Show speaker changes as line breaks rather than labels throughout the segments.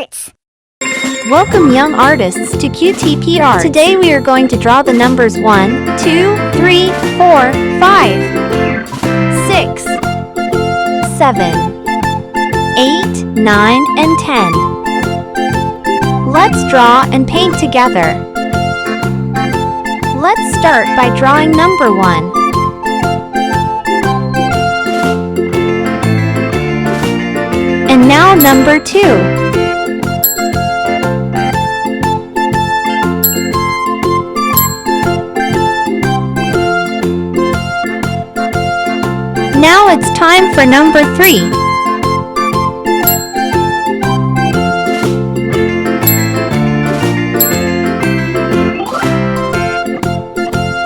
Arts!
Welcome young artists to QTP ARTS. Today we are going to draw the numbers 1, 2, 3, 4, 5, 6, 7, 8, 9, and 10. Let's draw and paint together. Let's start by drawing number 1. And now number 2. Now it's time for number 3.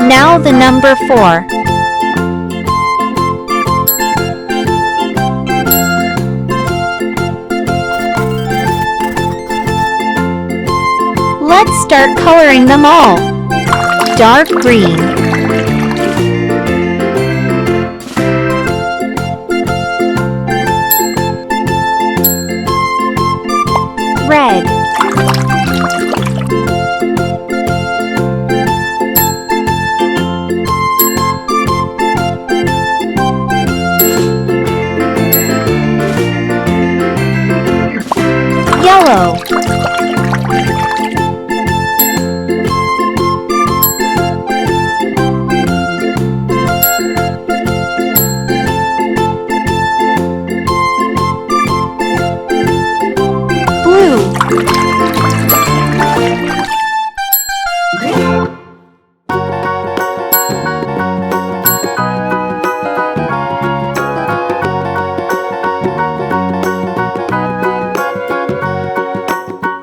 Now the number 4. Let's start coloring them all. Dark green, red, yellow, blue,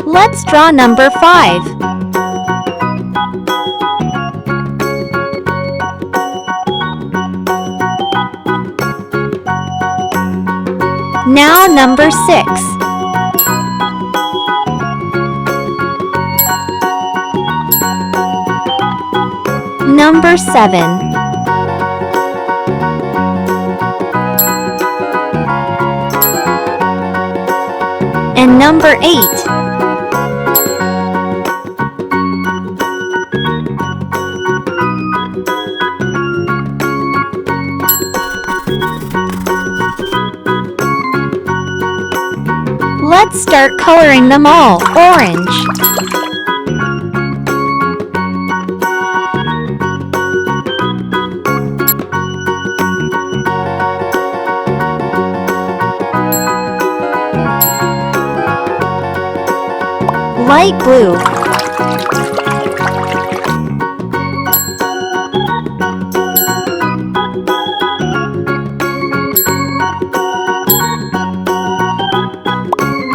let's draw number 5. Now number 6. Number 7. And number 8. Let's start coloring them all. Orange, light blue,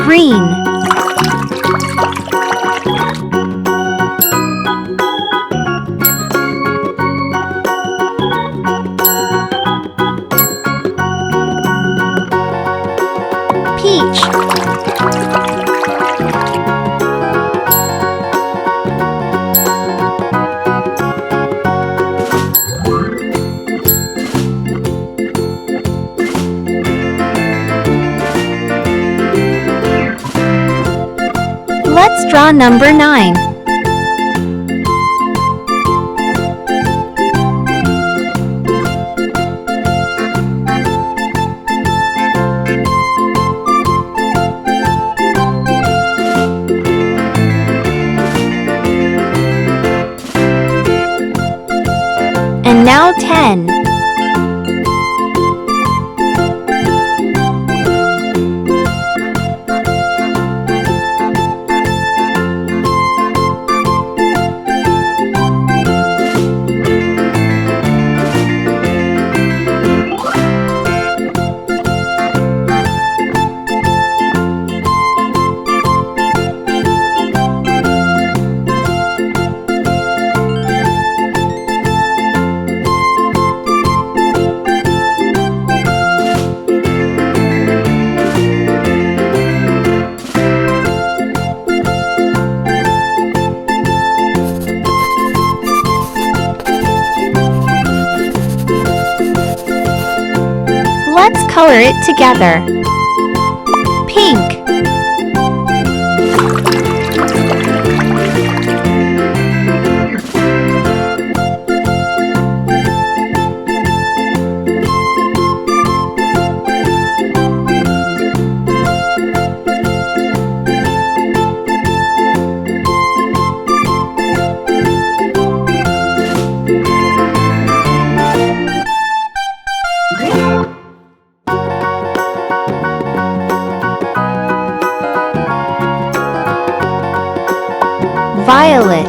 green, peach, let's draw number 9. And now 10. Let's color it together. Pink, violet,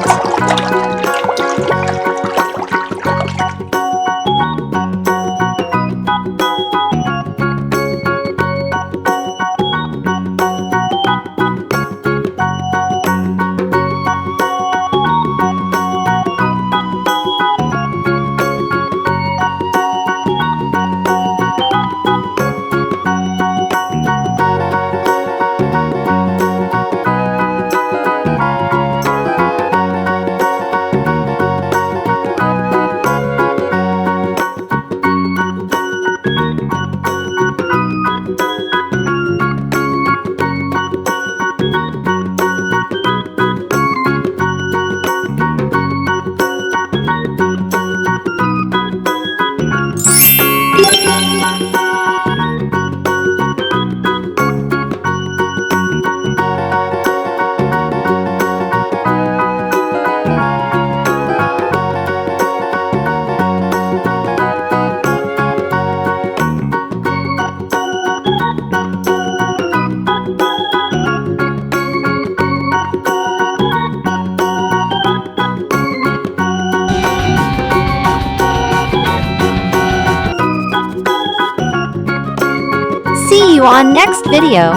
See you on next video.